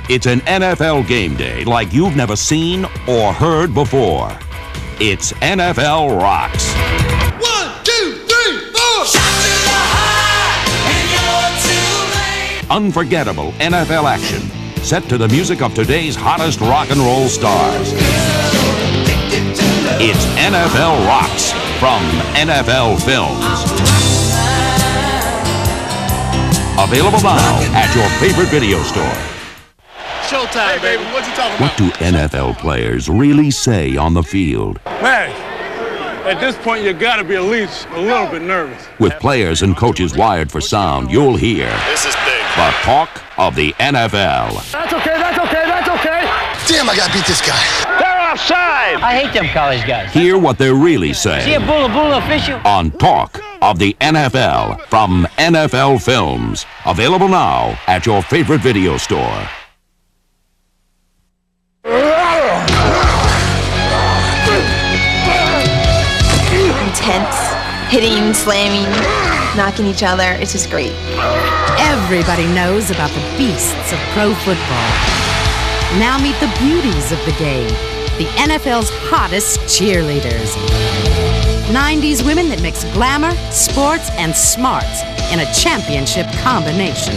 It's an NFL game day like you've never seen or heard before. It's NFL Rocks. 1, 2, 3, 4. Shot to the high, and you're too late. Unforgettable NFL action set to the music of today's hottest rock and roll stars. It's NFL Rocks from NFL Films. Available now at your favorite video store. Showtime, baby. What you talking about? What do NFL players really say on the field? Man, at this point, you gotta be at least a little bit nervous. With players and coaches wired for sound, you'll hear this is big. The talk of the NFL. That's okay, that's okay, that's okay. Damn, I gotta beat this guy. They're offside. I hate them college guys. Hear what they're really saying. See a bulla official? On Talk of the NFL from NFL Films. Available now at your favorite video store. Intense, hitting, slamming, knocking each other. It's just great. Everybody knows about the beasts of pro football. Now meet the beauties of the game, the NFL's hottest cheerleaders. 90s women that mix glamour, sports, and smarts in a championship combination.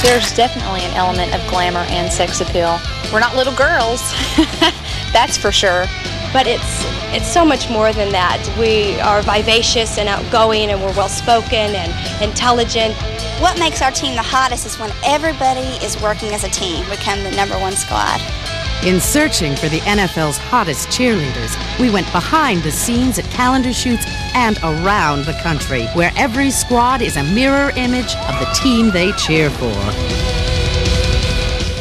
There's definitely an element of glamour and sex appeal. We're not little girls, that's for sure. But it's so much more than that. We are vivacious and outgoing, and we're well-spoken and intelligent. What makes our team the hottest is when everybody is working as a team. We become the #1 squad. In searching for the NFL's hottest cheerleaders, we went behind the scenes at calendar shoots and around the country, where every squad is a mirror image of the team they cheer for.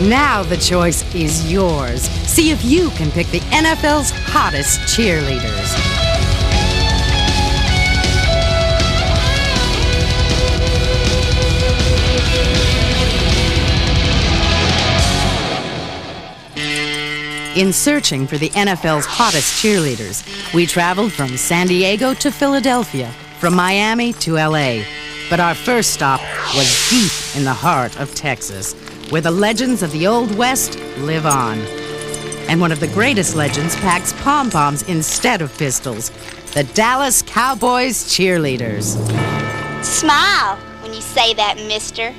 Now the choice is yours. See if you can pick the NFL's hottest cheerleaders. In searching for the NFL's hottest cheerleaders, we traveled from San Diego to Philadelphia, from Miami to LA. But our first stop was deep in the heart of Texas, where the legends of the Old West live on. And one of the greatest legends packs pom-poms instead of pistols, the Dallas Cowboys cheerleaders. Smile when you say that, mister.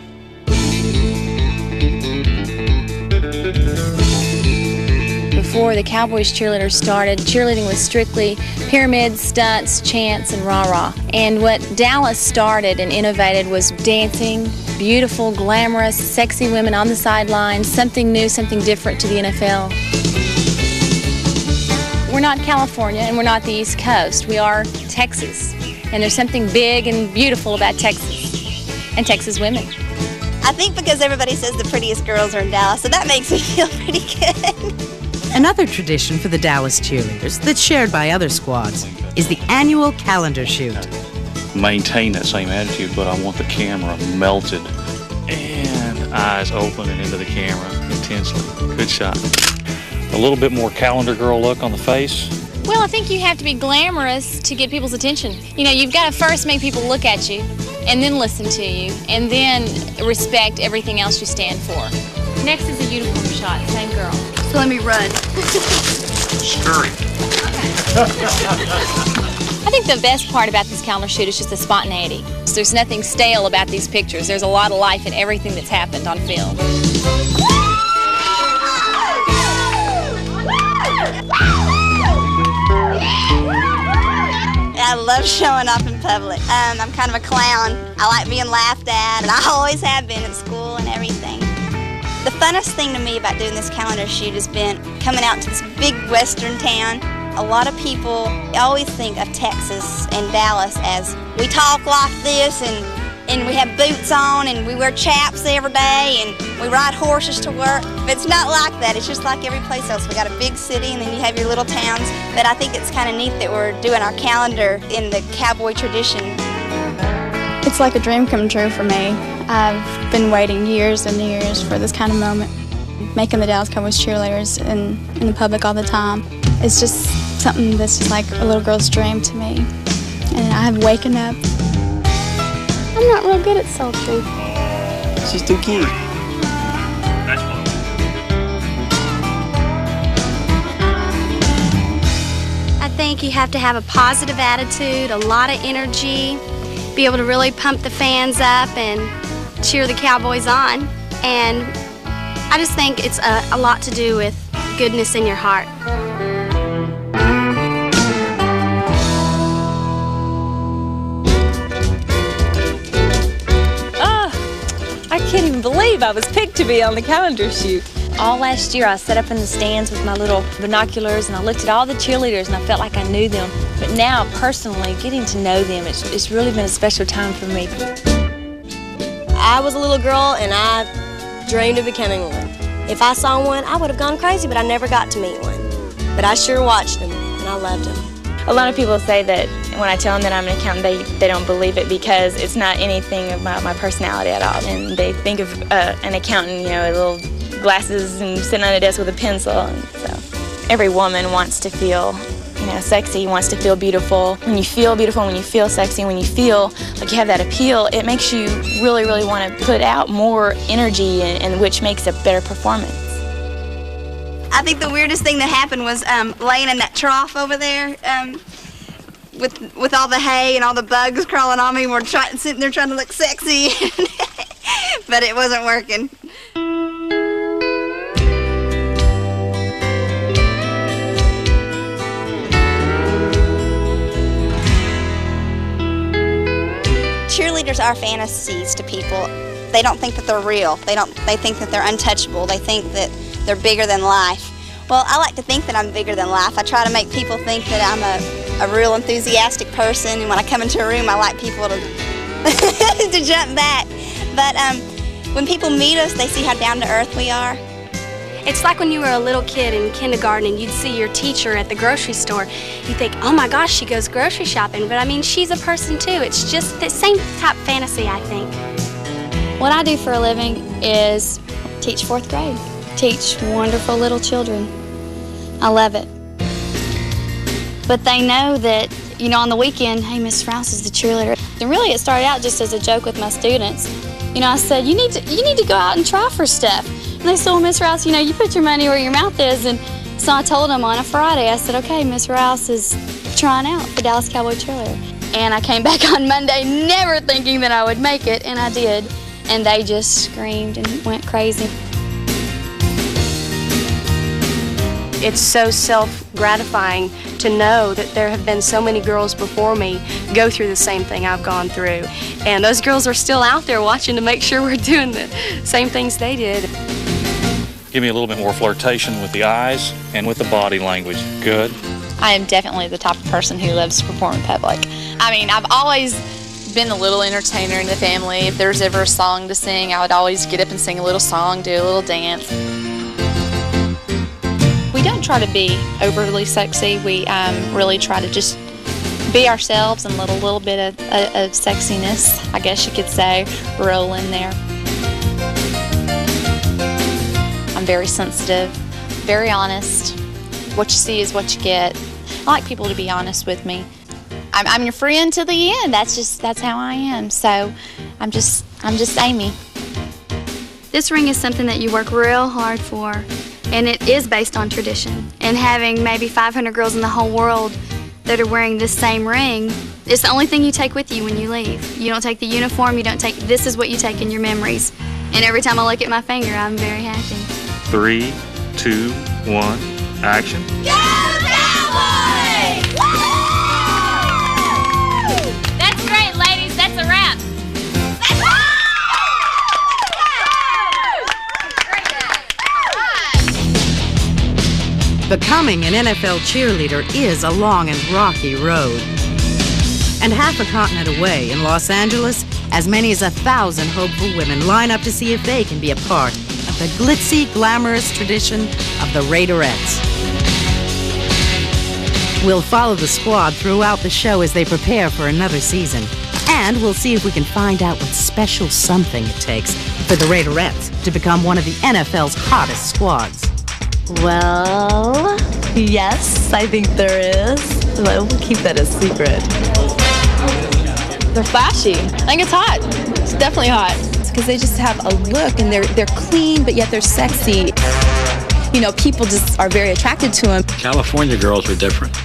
Before the Cowboys cheerleaders started, cheerleading was strictly pyramids, stunts, chants, and rah-rah. And what Dallas started and innovated was dancing, beautiful, glamorous, sexy women on the sidelines, something new, something different to the NFL. We're not California and we're not the East Coast. We are Texas. And there's something big and beautiful about Texas and Texas women. I think because everybody says the prettiest girls are in Dallas, so that makes me feel pretty good. Another tradition for the Dallas cheerleaders that's shared by other squads is the annual calendar shoot. Maintain that same attitude, but I want the camera melted and eyes open and into the camera intensely. Good shot. A little bit more calendar girl look on the face. Well, I think you have to be glamorous to get people's attention. You know, you've got to first make people look at you and then listen to you and then respect everything else you stand for. Next is a uniform shot, same girl. So let me run. Scurry. I think the best part about this calendar shoot is just the spontaneity. There's nothing stale about these pictures. There's a lot of life in everything that's happened on film. I love showing off in public. I'm kind of a clown. I like being laughed at, and I always have been at school and everything. The funnest thing to me about doing this calendar shoot has been coming out to this big western town. A lot of people always think of Texas and Dallas as we talk like this and we have boots on and we wear chaps every day and we ride horses to work. But it's not like that. It's just like every place else. We got a big city and then you have your little towns. But I think it's kind of neat that we're doing our calendar in the cowboy tradition. It's like a dream come true for me. I've been waiting years and years for this kind of moment. Making the Dallas Cowboys cheerleaders in the public all the time. It's just something that's just like a little girl's dream to me. And I have waken up. I'm not real good at sultry. She's too cute. That's fun. I think you have to have a positive attitude, a lot of energy, be able to really pump the fans up and cheer the Cowboys on. And I just think it's a lot to do with goodness in your heart. I can't even believe I was picked to be on the calendar shoot. All last year I sat up in the stands with my little binoculars and I looked at all the cheerleaders and I felt like I knew them. But now, personally, getting to know them, it's really been a special time for me. I was a little girl and I dreamed of becoming one. If I saw one, I would have gone crazy, but I never got to meet one. But I sure watched them and I loved them. A lot of people say that when I tell them that I'm an accountant, they don't believe it because it's not anything about my personality at all. And they think of an accountant, you know, little glasses and sitting on a desk with a pencil. And so every woman wants to feel, you know, sexy, wants to feel beautiful. When you feel beautiful, when you feel sexy, when you feel like you have that appeal, it makes you really, really want to put out more energy and which makes a better performance. I think the weirdest thing that happened was laying in that trough over there with all the hay and all the bugs crawling on me. We're sitting there trying to look sexy, but it wasn't working. Cheerleaders are fantasies to people. They don't think that they're real. They think that they're untouchable. They think that they're bigger than life. Well, I like to think that I'm bigger than life. I try to make people think that I'm a real enthusiastic person, and when I come into a room, I like people to to jump back. But when people meet us, they see how down to earth we are. It's like when you were a little kid in kindergarten and you'd see your teacher at the grocery store. You think, oh my gosh, she goes grocery shopping. But I mean, she's a person too. It's just the same type fantasy, I think. What I do for a living is teach 4th grade. Teach wonderful little children. I love it. But they know that, you know, on the weekend, hey, Miss Rouse is the cheerleader. And really it started out just as a joke with my students. You know, I said, you need to go out and try for stuff. And they said, well, Miss Rouse, you know, you put your money where your mouth is. And so I told them on a Friday, I said, okay, Miss Rouse is trying out for Dallas Cowboy cheerleader. And I came back on Monday never thinking that I would make it, and I did. And they just screamed and went crazy. It's so self-gratifying to know that there have been so many girls before me go through the same thing I've gone through. And those girls are still out there watching to make sure we're doing the same things they did. Give me a little bit more flirtation with the eyes and with the body language. Good. I am definitely the type of person who loves to perform in public. I mean, I've always been the little entertainer in the family. If there's ever a song to sing, I would always get up and sing a little song, do a little dance. We don't try to be overly sexy. We really try to just be ourselves and let a little bit of sexiness, I guess you could say, roll in there. I'm very sensitive, very honest. What you see is what you get. I like people to be honest with me. I'm your friend to the end. That's how I am. So I'm just Amy. This ring is something that you work real hard for, and it is based on tradition. And having maybe 500 girls in the whole world that are wearing this same ring, it's the only thing you take with you when you leave. You don't take the uniform, you don't take, this is what you take in your memories. And every time I look at my finger, I'm very happy. 3, 2, 1, action. Go Cowboys! That's great, ladies. That's a wrap. Becoming an NFL cheerleader is a long and rocky road. And half a continent away in Los Angeles, as many as 1,000 hopeful women line up to see if they can be a part of the glitzy, glamorous tradition of the Raiderettes. We'll follow the squad throughout the show as they prepare for another season. And we'll see if we can find out what special something it takes for the Raiderettes to become one of the NFL's hottest squads. Well, yes, I think there is. But we'll keep that a secret. They're flashy. I think it's hot. It's definitely hot. It's because they just have a look, and they're clean, but yet they're sexy. You know, people just are very attracted to them. California girls are different,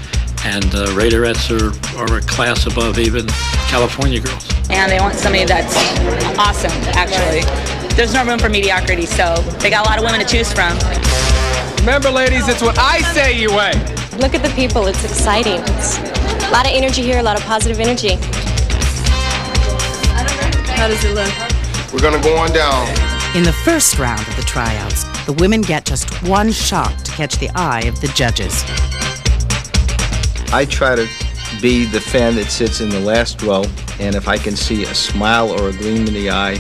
and Raiderettes are a class above even California girls. And they want somebody that's awesome, actually. There's no room for mediocrity, so they got a lot of women to choose from. Remember, ladies, it's what I say you weigh. Look at the people, it's exciting. It's a lot of energy here, a lot of positive energy. How does it look? We're gonna go on down. In the first round of the tryouts, the women get just one shot to catch the eye of the judges. I try to be the fan that sits in the last row, and if I can see a smile or a gleam in the eye,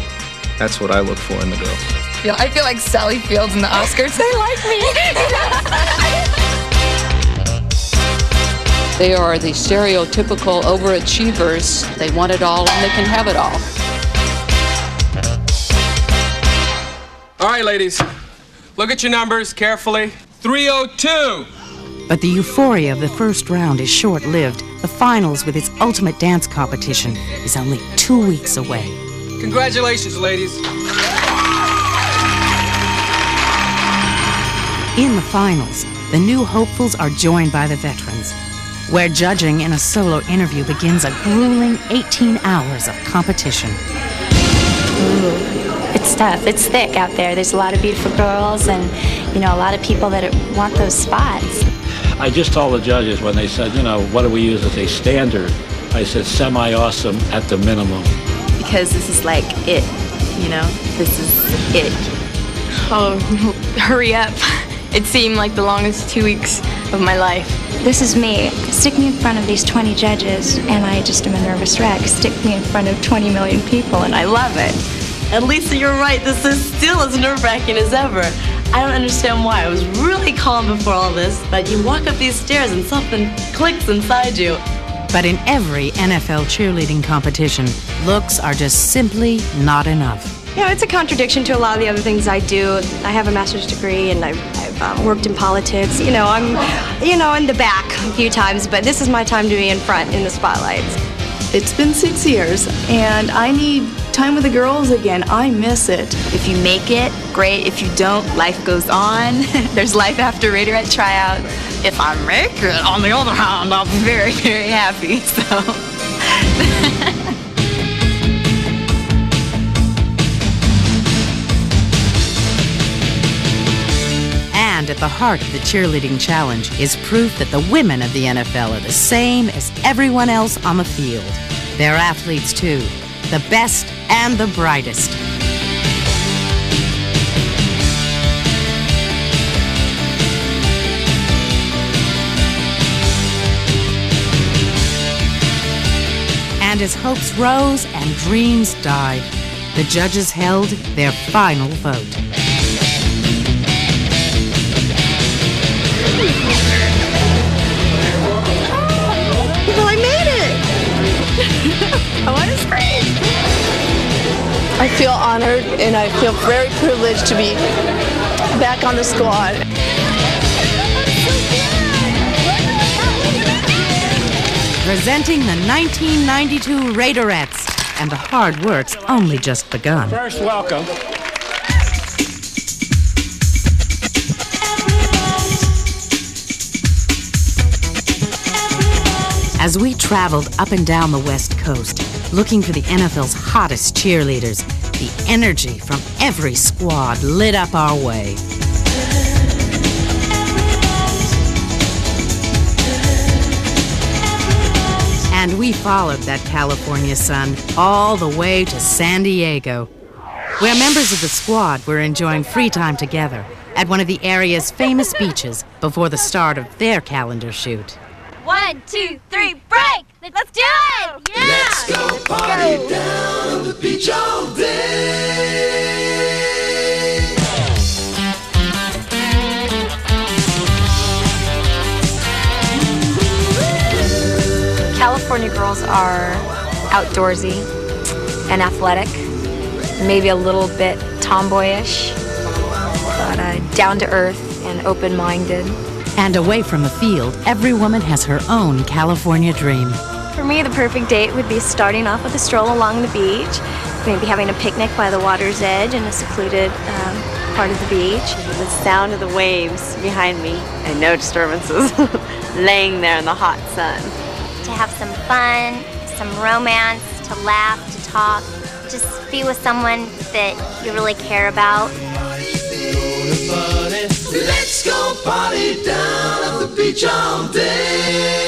that's what I look for in the girls. I feel like Sally Fields in the Oscars. They like me. They are the stereotypical overachievers. They want it all and they can have it all. All right, ladies, look at your numbers carefully. 302. But the euphoria of the first round is short-lived. The finals, with its ultimate dance competition, is only 2 weeks away. Congratulations, ladies. In the finals, the new hopefuls are joined by the veterans, where judging in a solo interview begins a grueling 18 hours of competition. It's tough. It's thick out there. There's a lot of beautiful girls and, you know, a lot of people that want those spots. I just told the judges when they said, you know, what do we use as a standard? I said semi-awesome at the minimum. Because this is like it, you know? This is it. Oh, hurry up. It seemed like the longest 2 weeks of my life. This is me. Stick me in front of these 20 judges, and I just am a nervous wreck. Stick me in front of 20 million people, and I love it. And Lisa, you're right. This is still as nerve-wracking as ever. I don't understand why. I was really calm before all this, but you walk up these stairs and something clicks inside you. But in every NFL cheerleading competition, looks are just simply not enough. You know, it's a contradiction to a lot of the other things I do. I have a master's degree and I've worked in politics. You know, I'm, in the back a few times, but this is my time to be in front in the spotlights. It's been 6 years, and I need time with the girls again. I miss it. If you make it, great. If you don't, life goes on. There's life after Raiderette tryout. If I make it, on the other hand, I'll be very, very happy, so. And at the heart of the cheerleading challenge is proof that the women of the NFL are the same as everyone else on the field. They're athletes too, the best and the brightest. And as hopes rose and dreams died, the judges held their final vote. Well, I made it! Oh, that's great! I feel honored and I feel very privileged to be back on the squad. Presenting the 1992 Raiderettes, and the hard work's only just begun. First, welcome. As we traveled up and down the West Coast, looking for the NFL's hottest cheerleaders, the energy from every squad lit up our way. And we followed that California sun all the way to San Diego, where members of the squad were enjoying free time together at one of the area's famous beaches before the start of their calendar shoot. 1, 2, 3, break! Let's do it! Yeah! Let's go party down on the beach all day. California girls are outdoorsy and athletic, maybe a little bit tomboyish, but down to earth and open-minded. And away from the field, every woman has her own California dream. For me, the perfect date would be starting off with a stroll along the beach, maybe having a picnic by the water's edge in a secluded part of the beach. The sound of the waves behind me and no disturbances, laying there in the hot sun. To have some fun, some romance, to laugh, to talk, just be with someone that you really care about. Let's go party down at the beach all day.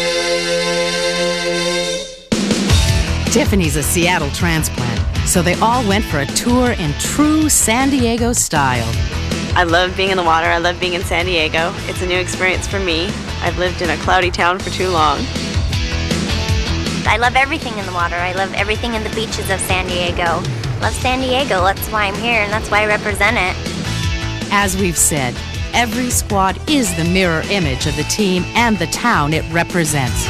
Tiffany's a Seattle transplant, so they all went for a tour in true San Diego style. I love being in the water. I love being in San Diego. It's a new experience for me. I've lived in a cloudy town for too long. I love everything in the water. I love everything in the beaches of San Diego. Love San Diego. That's why I'm here, and that's why I represent it. As we've said, every squad is the mirror image of the team and the town it represents.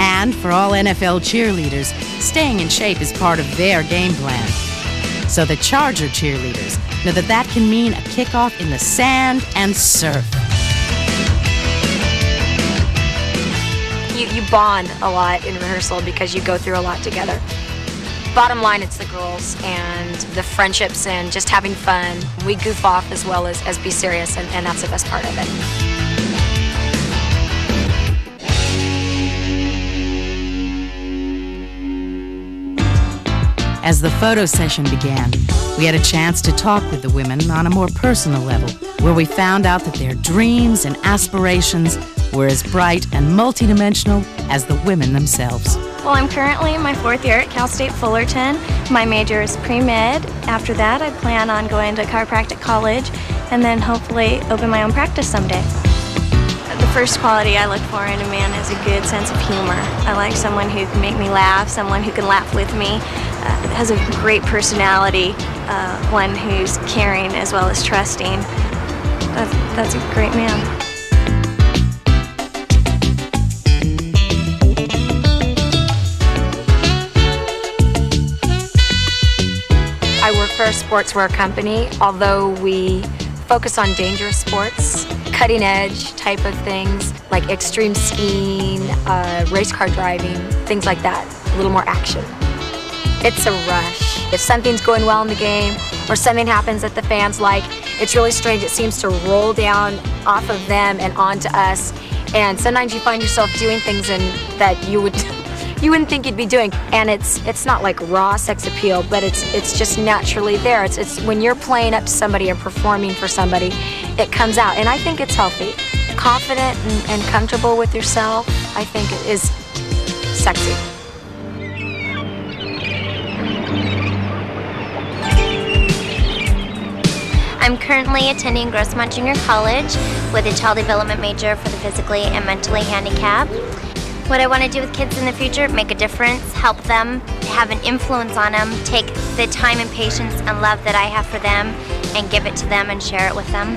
And for all NFL cheerleaders, staying in shape is part of their game plan. So the Charger cheerleaders know that that can mean a kickoff in the sand and surf. You bond a lot in rehearsal because you go through a lot together. Bottom line, it's the girls and the friendships and just having fun. We goof off as well as be serious, and that's the best part of it. As the photo session began, we had a chance to talk with the women on a more personal level, where we found out that their dreams and aspirations were as bright and multidimensional as the women themselves. Well, I'm currently in my 4th year at Cal State Fullerton. My major is pre-med. After that, I plan on going to chiropractic college and then hopefully open my own practice someday. The first quality I look for in a man is a good sense of humor. I like someone who can make me laugh, someone who can laugh with me, has a great personality, one who's caring as well as trusting. That's a great man. I work for a sportswear company. Although we focus on dangerous sports, cutting edge type of things like extreme skiing, race car driving, things like that, a little more action. It's a rush. If something's going well in the game or something happens that the fans like, it's really strange. It seems to roll down off of them and onto us. And sometimes you find yourself doing things that you wouldn't think you'd be doing. And it's not like raw sex appeal, but it's just naturally there. It's when you're playing up to somebody or performing for somebody, it comes out. And I think it's healthy. Confident and comfortable with yourself, I think it is sexy. I'm currently attending Grossmont Junior College with a child development major for the physically and mentally handicapped. What I want to do with kids in the future, make a difference, help them, have an influence on them, take the time and patience and love that I have for them and give it to them and share it with them.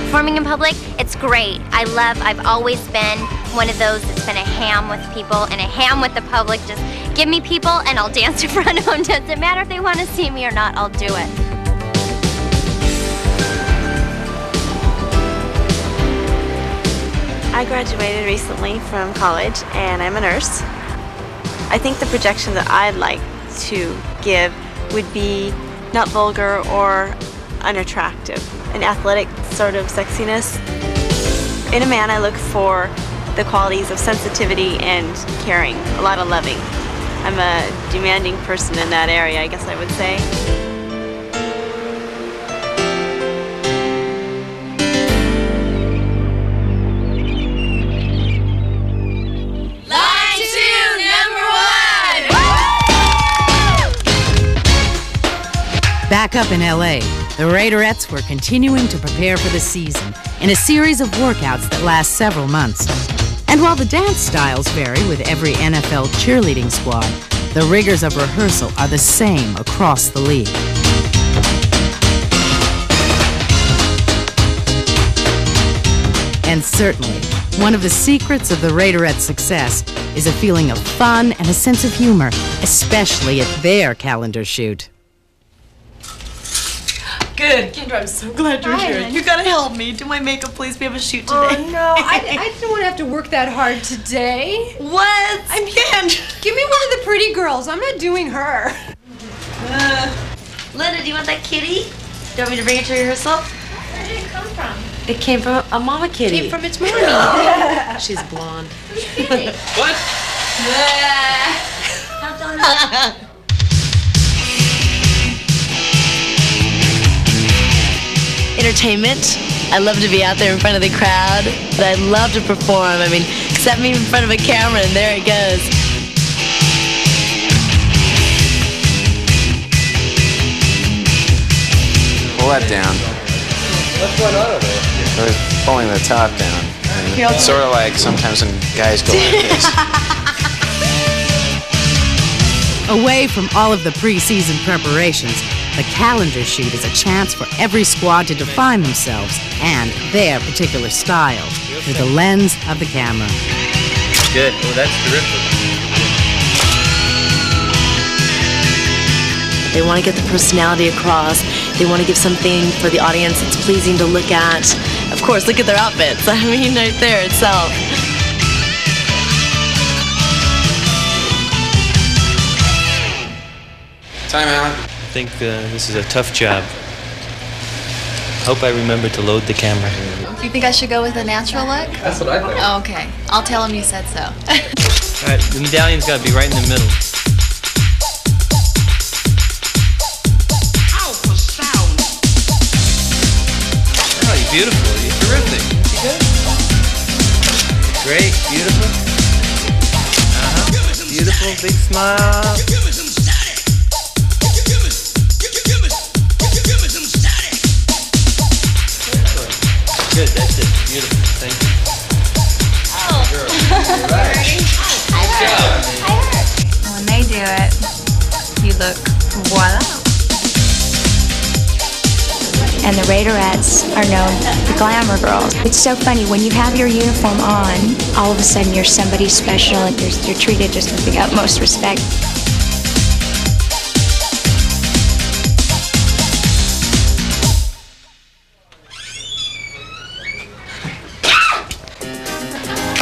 Performing in public, it's great. I've always been one of those that's been a ham with people and a ham with the public. Just give me people and I'll dance in front of them. Doesn't matter if they want to see me or not, I'll do it. I graduated recently from college and I'm a nurse. I think the projection that I'd like to give would be not vulgar or unattractive, an athletic sort of sexiness. In a man, I look for the qualities of sensitivity and caring, a lot of loving. I'm a demanding person in that area, I guess I would say. Back up in LA, the Raiderettes were continuing to prepare for the season in a series of workouts that last several months. And while the dance styles vary with every NFL cheerleading squad, the rigors of rehearsal are the same across the league. And certainly, one of the secrets of the Raiderettes' success is a feeling of fun and a sense of humor, especially at their calendar shoot. Good. Kendra, I'm so glad you're here. You gotta help me. Do my makeup, please. We have a shoot today. Oh, no. I didn't want to have to work that hard today. What? Give me one of the pretty girls. I'm not doing her. Linda, do you want that kitty? Do you want me to bring it to rehearsal? Where did it come from? It came from a mama kitty. It came from its mommy. She's blonde. What? Entertainment. I love to be out there in front of the crowd, but I love to perform. I mean, set me in front of a camera and there it goes. Pull that down. What's going on over there? We're pulling the top down. And it's sort of like sometimes when guys go like this. Away from all of the pre-season preparations, the calendar shoot is a chance for every squad to define themselves and their particular style through the lens of the camera. Good. Oh, that's terrific. They want to get the personality across. They want to give something for the audience that's pleasing to look at. Of course, look at their outfits. I mean, right there itself. Time out. I think this is a tough job. Hope I remember to load the camera. Do you think I should go with a natural look? That's what I think. Oh, okay. I'll tell him you said so. All right, the medallion's got to be right in the middle. Oh, you're beautiful. You're terrific. Isn't she good? Great. Beautiful. Beautiful. Big smile. Good, that's it. Beautiful. Thank you. Oh. Girl. You're right. When they do it, you look voila. And the Raiderettes are known for glamour girls. It's so funny, when you have your uniform on, all of a sudden you're somebody special and you're treated just with the utmost respect.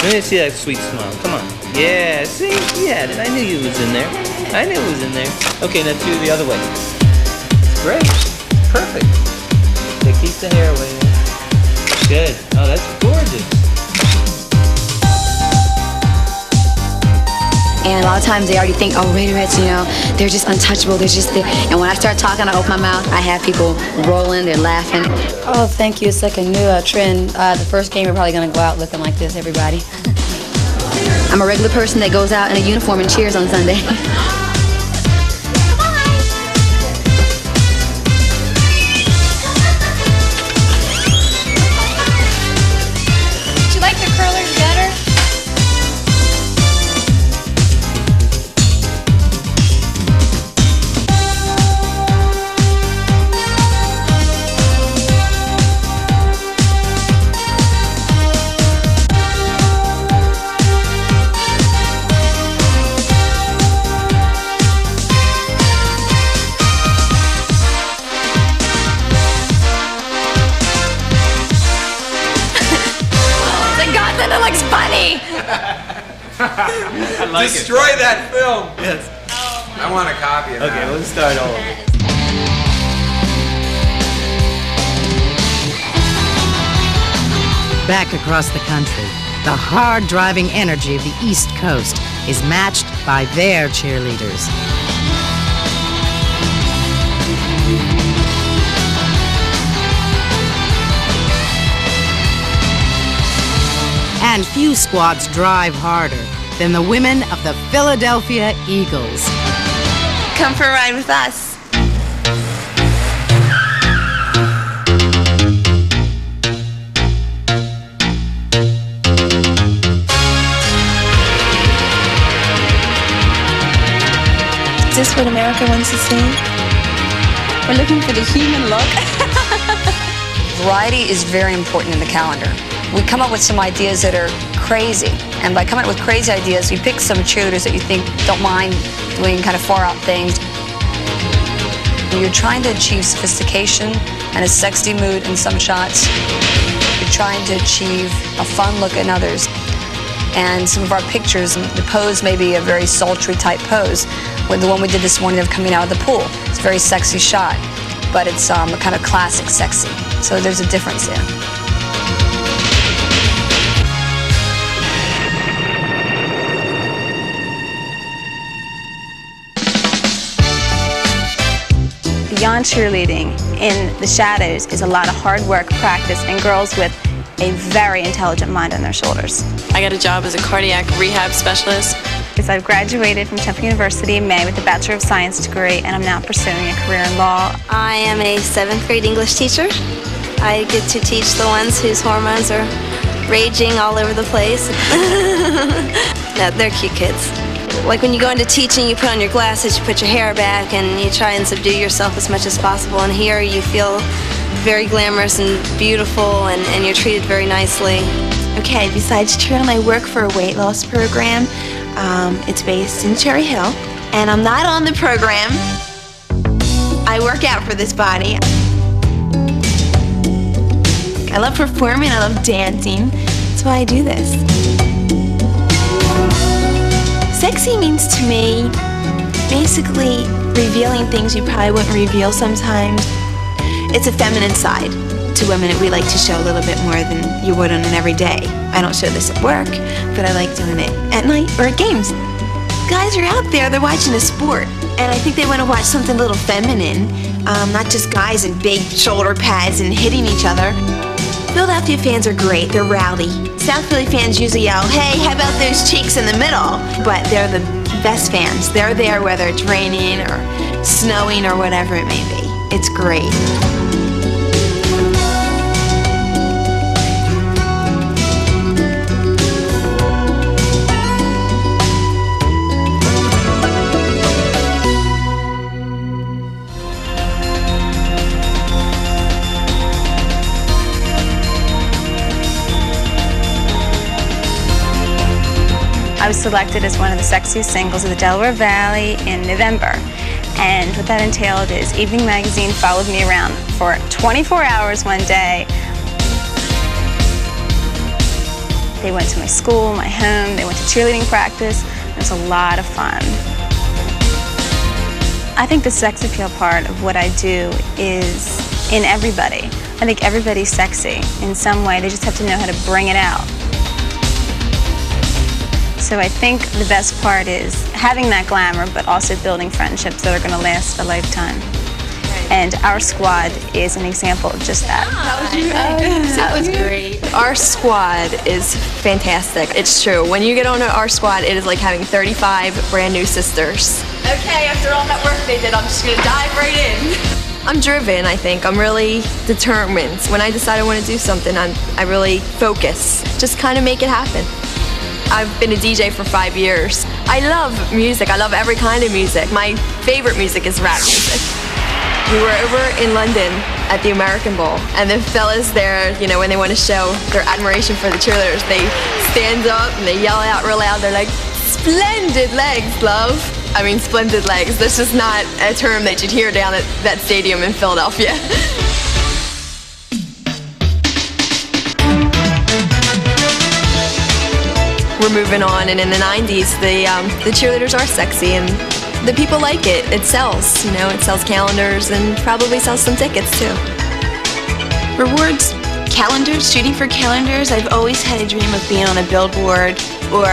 Let me see that sweet smile. Come on. Yeah, see? Yeah, I knew you was in there. I knew it was in there. Okay, now do the other way. Great. Perfect. Okay, keep the hair away there. Good. Oh, that's gorgeous. And a lot of times they already think, oh, Raiderettes, you know, they're just untouchable. They're just there. And when I start talking, I open my mouth, I have people rolling, they're laughing. Oh, thank you. It's like a new trend. The first game, we're probably going to go out looking like this, everybody. I'm a regular person that goes out in a uniform and cheers on Sunday. Do you like the curlers better? That looks funny. I like Destroy it. that film. Yes. I want a copy of that. Okay, let's start all over. Back across the country, the hard-driving energy of the East Coast is matched by their cheerleaders. And few squads drive harder than the women of the Philadelphia Eagles. Come for a ride with us. Is this what America wants to see? We're looking for the human look. Variety is very important in the calendar. We come up with some ideas that are crazy, and by coming up with crazy ideas, we pick some cheerleaders that you think don't mind doing kind of far out things. When you're trying to achieve sophistication and a sexy mood in some shots, you're trying to achieve a fun look in others. And some of our pictures, the pose may be a very sultry type pose, With the one we did this morning of coming out of the pool. It's a very sexy shot, but it's a kind of classic sexy. So there's a difference there. Beyond cheerleading, in the shadows is a lot of hard work, practice, and girls with a very intelligent mind on their shoulders. I got a job as a cardiac rehab specialist. I've graduated from Temple University in May with a Bachelor of Science degree, and I'm now pursuing a career in law. I am a 7th grade English teacher. I get to teach the ones whose hormones are raging all over the place. No, they're cute kids. Like when you go into teaching, you put on your glasses, you put your hair back, and you try and subdue yourself as much as possible. And here you feel very glamorous and beautiful, and you're treated very nicely. Okay, besides cheerleading, I work for a weight loss program. It's based in Cherry Hill, and I'm not on the program. I work out for this body. I love performing, I love dancing. That's why I do this. Sexy means to me basically revealing things you probably wouldn't reveal sometimes. It's a feminine side to women. We like to show a little bit more than you would on an everyday. I don't show this at work, but I like doing it at night or at games. Guys are out there, they're watching a sport, and I think they want to watch something a little feminine, not just guys in big shoulder pads and hitting each other. Philadelphia fans are great, they're rowdy. South Philly fans usually yell, hey, how about those cheeks in the middle? But they're the best fans. They're there whether it's raining or snowing or whatever it may be. It's great. I was selected as one of the sexiest singles of the Delaware Valley in November. And what that entailed is Evening Magazine followed me around for 24 hours one day. They went to my school, my home, they went to cheerleading practice. It was a lot of fun. I think the sex appeal part of what I do is in everybody. I think everybody's sexy in some way. They just have to know how to bring it out. So I think the best part is having that glamour, but also building friendships that are going to last a lifetime. And our squad is an example of just that. That was great. Our squad is fantastic. It's true. When you get on our squad, it is like having 35 brand new sisters. Okay, after all that work they did, I'm just going to dive right in. I'm driven, I think. I'm really determined. When I decide I want to do something, I really focus. Just kind of make it happen. I've been a DJ for 5 years. I love music. I love every kind of music. My favorite music is rap music. We were over in London at the American Bowl, and the fellas there, you know, when they want to show their admiration for the cheerleaders, they stand up and they yell out real loud. They're like, "Splendid legs, love." I mean, splendid legs. This is not a term that you'd hear down at that stadium in Philadelphia. We're moving on, and in the 90s, the cheerleaders are sexy, and the people like it. It sells, you know, it sells calendars and probably sells some tickets too. Rewards, calendars, shooting for calendars. I've always had a dream of being on a billboard or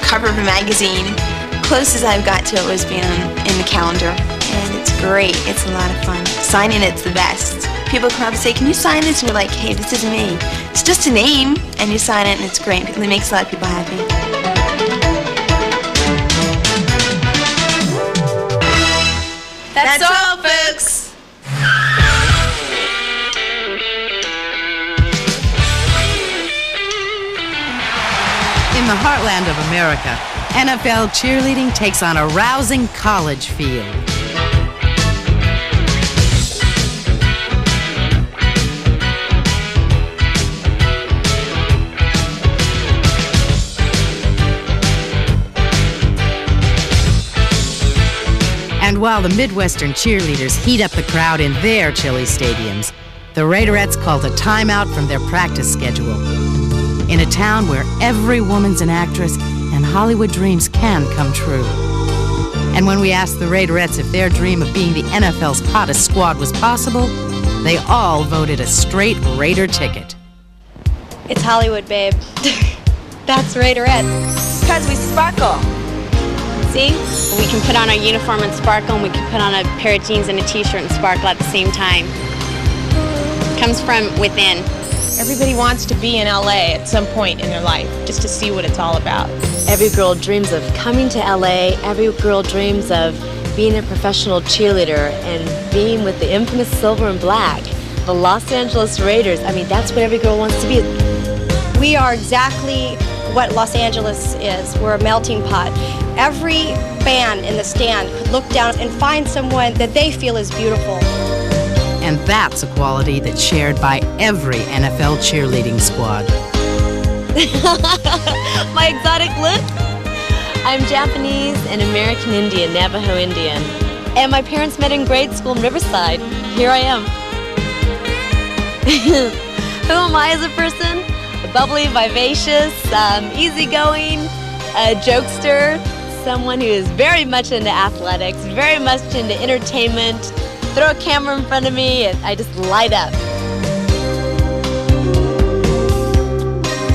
cover of a magazine. Closest I've got to it was being in the calendar, and it's great. It's a lot of fun. Signing it's the best. People come up and say, "Can you sign this?" And you're like, "Hey, this is me." It's just a name, and you sign it, and it's great. It makes a lot of people happy. That's all, folks. In the heartland of America, NFL cheerleading takes on a rousing college feel. And while the Midwestern cheerleaders heat up the crowd in their chilly stadiums, the Raiderettes called a timeout from their practice schedule. In a town where every woman's an actress and Hollywood dreams can come true. And when we asked the Raiderettes if their dream of being the NFL's hottest squad was possible, they all voted a straight Raider ticket. It's Hollywood, babe. That's Raiderettes. Because we sparkle. See? We can put on our uniform and sparkle, and we can put on a pair of jeans and a t-shirt and sparkle at the same time. It comes from within. Everybody wants to be in LA at some point in their life, just to see what it's all about. Every girl dreams of coming to LA. Every girl dreams of being a professional cheerleader and being with the infamous silver and black. The Los Angeles Raiders, I mean, that's what every girl wants to be. We are exactly what Los Angeles is. We're a melting pot. Every fan in the stand could look down and find someone that they feel is beautiful. And that's a quality that's shared by every NFL cheerleading squad. My exotic look? I'm Japanese and American Indian, Navajo Indian. And my parents met in grade school in Riverside. Here I am. Who am I as a person? Bubbly, vivacious, easygoing, a jokester, someone who is very much into athletics, very much into entertainment. Throw a camera in front of me and I just light up.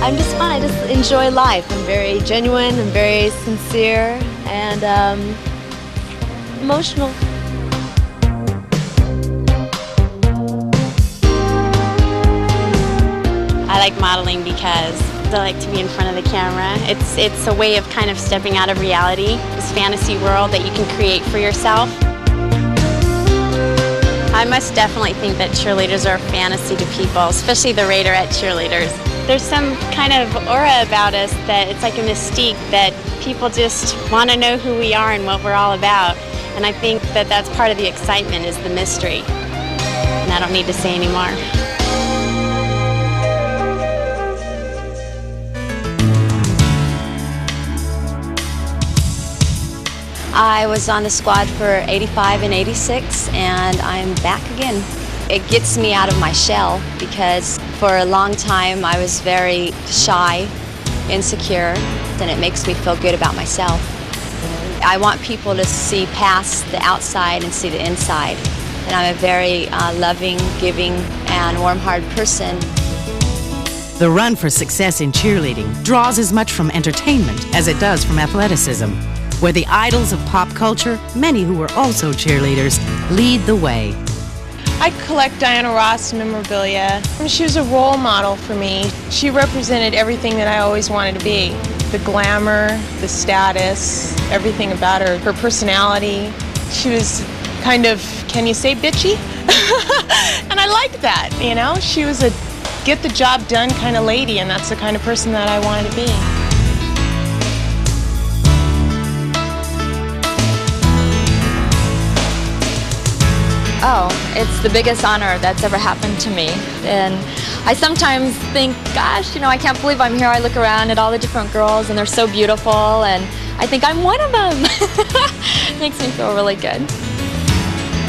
I'm just fun. I just enjoy life. I'm very genuine, I'm very sincere, and emotional. I like modeling because I like to be in front of the camera. It's a way of kind of stepping out of reality, this fantasy world that you can create for yourself. I must definitely think that cheerleaders are a fantasy to people, especially the Raiderette cheerleaders. There's some kind of aura about us that it's like a mystique that people just want to know who we are and what we're all about. And I think that that's part of the excitement, is the mystery. And I don't need to say anymore. I was on the squad for 85 and 86, and I'm back again. It gets me out of my shell because for a long time I was very shy, insecure, and it makes me feel good about myself. I want people to see past the outside and see the inside. And I'm a very loving, giving, and warm-hearted person. The run for success in cheerleading draws as much from entertainment as it does from athleticism, where the idols of pop culture, many who were also cheerleaders, lead the way. I collect Diana Ross memorabilia. She was a role model for me. She represented everything that I always wanted to be. The glamour, the status, everything about her. Her personality. She was kind of, can you say bitchy? And I liked that, you know? She was a get the job done kind of lady, and that's the kind of person that I wanted to be. Oh, it's the biggest honor that's ever happened to me. And I sometimes think, gosh, you know, I can't believe I'm here. I look around at all the different girls and they're so beautiful, and I think I'm one of them. It makes me feel really good.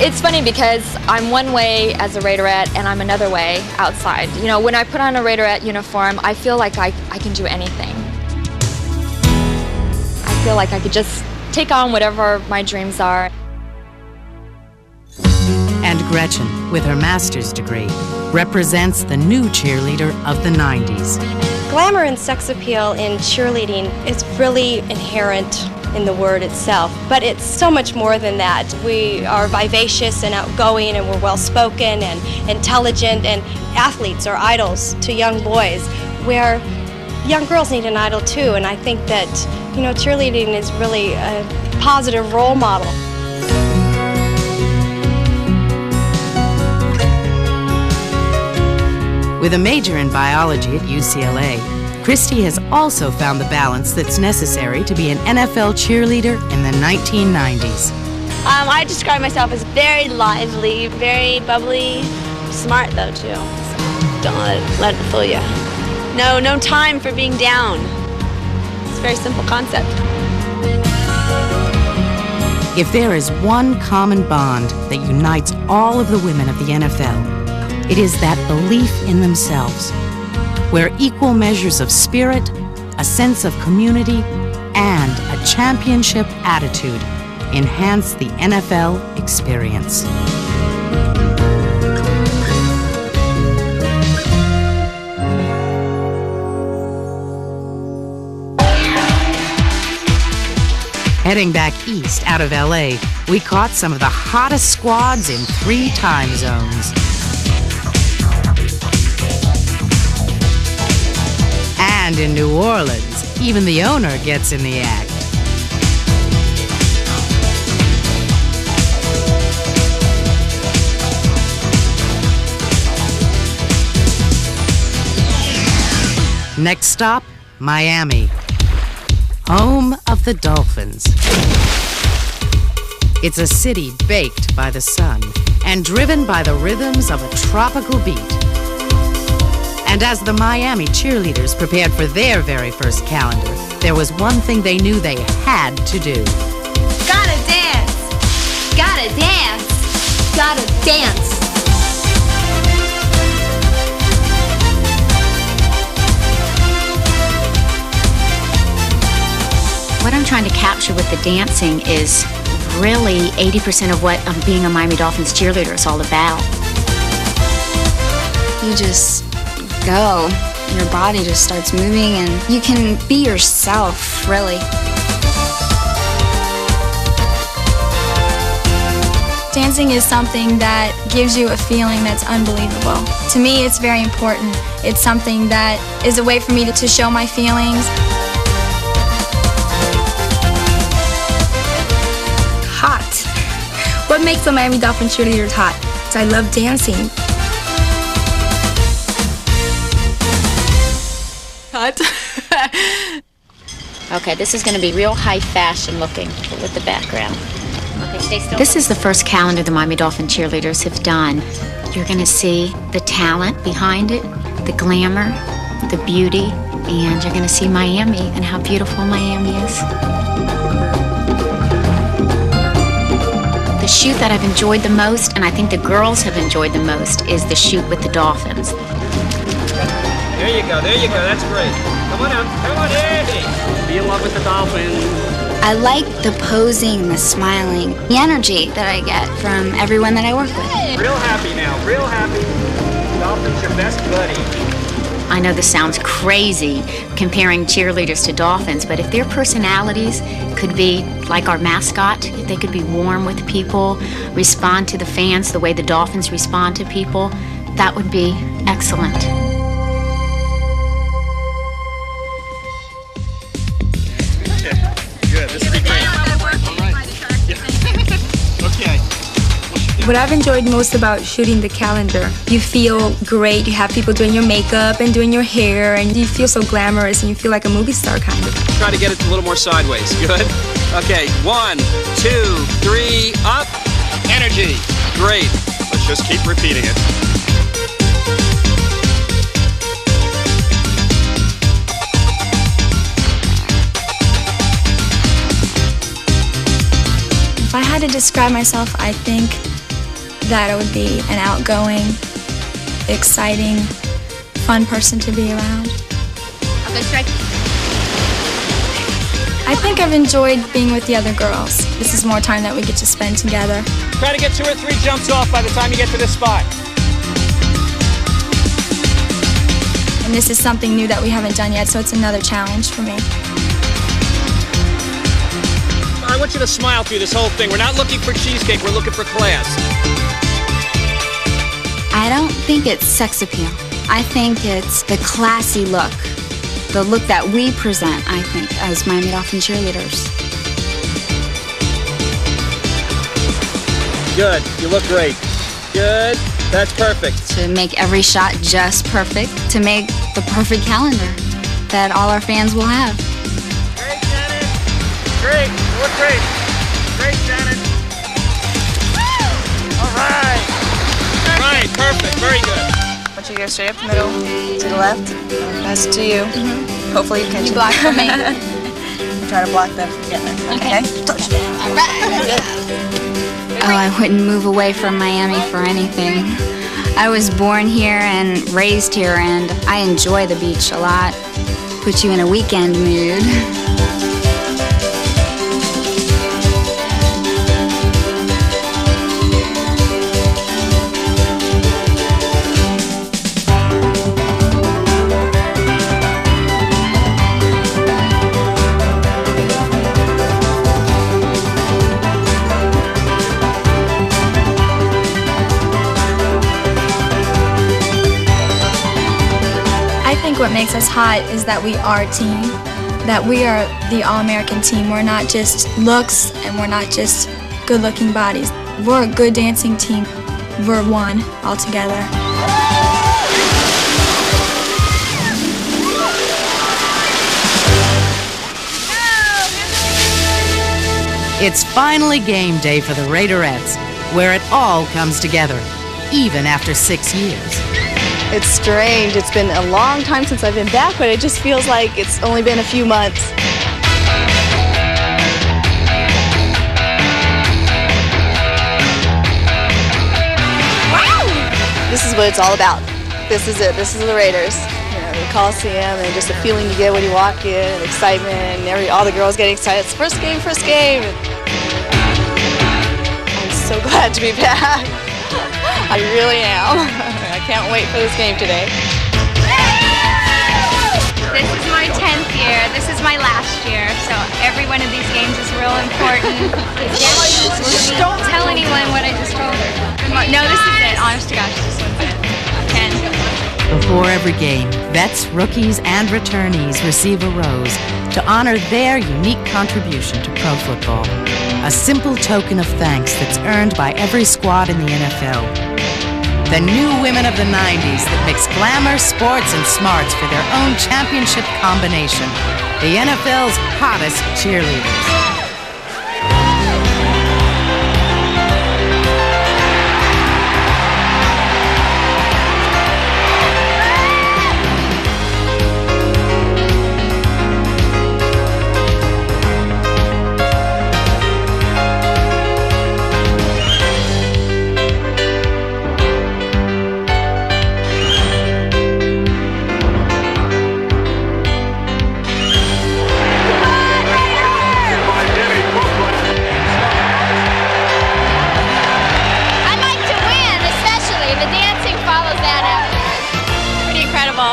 It's funny because I'm one way as a Raiderette and I'm another way outside. You know, when I put on a Raiderette uniform, I feel like I can do anything. I feel like I could just take on whatever my dreams are. And Gretchen, with her master's degree, represents the new cheerleader of the 90s. Glamour and sex appeal in cheerleading is really inherent in the word itself, but it's so much more than that. We are vivacious and outgoing, and we're well-spoken and intelligent, and athletes are idols to young boys, where young girls need an idol too, and I think that, you know, cheerleading is really a positive role model. With a major in biology at UCLA, Christy has also found the balance that's necessary to be an NFL cheerleader in the 1990s. I describe myself as very lively, very bubbly, smart though too. So don't let it fool you. No time for being down. It's a very simple concept. If there is one common bond that unites all of the women of the NFL, it is that belief in themselves, where equal measures of spirit, a sense of community, and a championship attitude enhance the NFL experience. Heading back east out of LA, we caught some of the hottest squads in 3 time zones. And in New Orleans, even the owner gets in the act. Next stop, Miami, home of the Dolphins. It's a city baked by the sun and driven by the rhythms of a tropical beat. And as the Miami Cheerleaders prepared for their very first calendar, there was one thing they knew they had to do. Gotta dance! Gotta dance! Gotta dance! What I'm trying to capture with the dancing is really 80% of what being a Miami Dolphins cheerleader is all about. You just go. Your body just starts moving and you can be yourself, really. Dancing is something that gives you a feeling that's unbelievable. To me, it's very important. It's something that is a way for me to show my feelings. What makes the Miami Dolphins cheerleaders hot? I love dancing. Hot. Okay, this is going to be real high fashion looking with the background. Okay, stay still. This is the first calendar the Miami Dolphin cheerleaders have done. You're going to see the talent behind it, the glamour, the beauty, and you're going to see Miami and how beautiful Miami is. The shoot that I've enjoyed the most, and I think the girls have enjoyed the most, is the shoot with the Dolphins. There you go, that's great. Come on out, come on in. Be in love with the Dolphins. I like the posing, the smiling, the energy that I get from everyone that I work with. Real happy now, real happy. Dolphins your best buddy. I know this sounds crazy comparing cheerleaders to dolphins, but if their personalities could be like our mascot, if they could be warm with people, respond to the fans the way the Dolphins respond to people, that would be excellent. Good, this will be great. All right. Okay. What I've enjoyed most about shooting the calendar, you feel great, you have people doing your makeup and doing your hair, and you feel so glamorous and you feel like a movie star kind of. Try to get it a little more sideways. Good. Okay, 1, 2, 3, up. Energy. Great. Let's just keep repeating it. If I had to describe myself, I think that I would be an outgoing, exciting, fun person to be around. Okay, strike. I think I've enjoyed being with the other girls. This is more time that we get to spend together. Try to get 2 or 3 jumps off by the time you get to this spot. And this is something new that we haven't done yet, so it's another challenge for me. I want you to smile through this whole thing. We're not looking for cheesecake, we're looking for class. I don't think it's sex appeal. I think it's the classy look. The look that we present, I think, as Miami Dolphin cheerleaders. Good, you look great. Good, that's perfect. To make every shot just perfect, to make the perfect calendar that all our fans will have. Great, Janet. Great, you look great. Great, Janet. All right. Right, perfect, very good. I want you to go straight up the middle, to the left, pass it to you. Hopefully you catch it. You block for me. Try to block them from getting it. Okay? Touch. All right. Oh, I wouldn't move away from Miami for anything. I was born here and raised here, and I enjoy the beach a lot. Puts you in a weekend mood. think what makes us hot is that we are a team, that we are the All-American team. We're not just looks and we're not just good-looking bodies. We're a good dancing team. We're one all together. It's finally game day for the Raiderettes, where it all comes together, even after 6 years. It's strange. It's been a long time since I've been back, but it just feels like it's only been a few months. Wow! This is what it's all about. This is it. This is the Raiders. You know, the Coliseum, and just the feeling you get when you walk in, and excitement, and all the girls getting excited. It's first game, first game. I'm so glad to be back. I really am. I can't wait for this game today. This is my 10th year. This is my last year. So every one of these games is real important. Don't tell anyone what I just told her. No, this is it. Honest to gosh, this one's it. 10. Before every game, vets, rookies, and returnees receive a rose to honor their unique contribution to pro football. A simple token of thanks that's earned by every squad in the NFL. The new women of the 90s that mix glamour, sports, and smarts for their own championship combination. The NFL's hottest cheerleaders.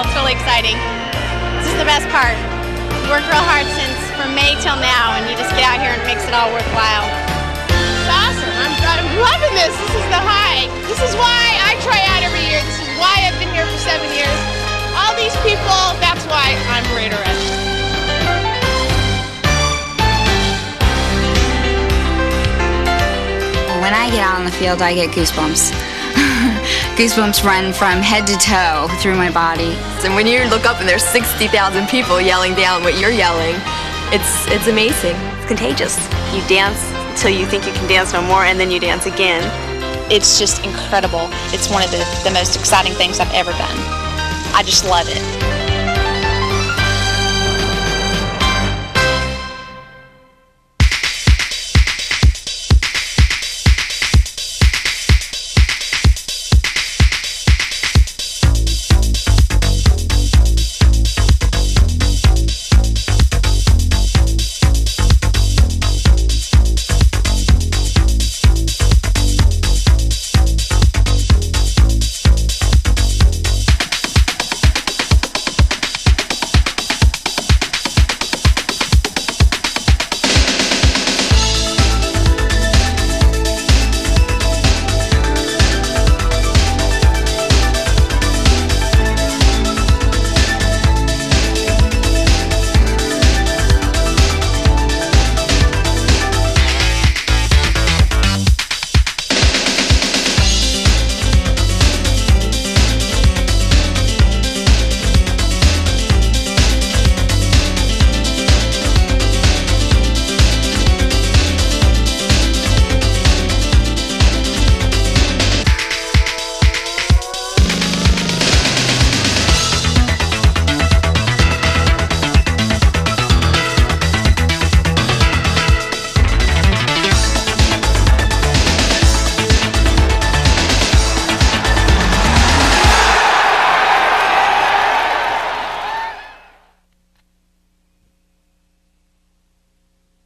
It's really exciting. This is the best part. You work real hard from May till now, and you just get out here and it makes it all worthwhile. It's awesome. I'm loving this. This is the high. This is why I try out every year. This is why I've been here for 7 years. All these people, that's why I'm Raiderette. When I get out on the field, I get goosebumps. Goosebumps run from head to toe through my body. And when you look up and there's 60,000 people yelling down what you're yelling, it's amazing. It's contagious. You dance until you think you can dance no more, and then you dance again. It's just incredible. It's one of the most exciting things I've ever done. I just love it.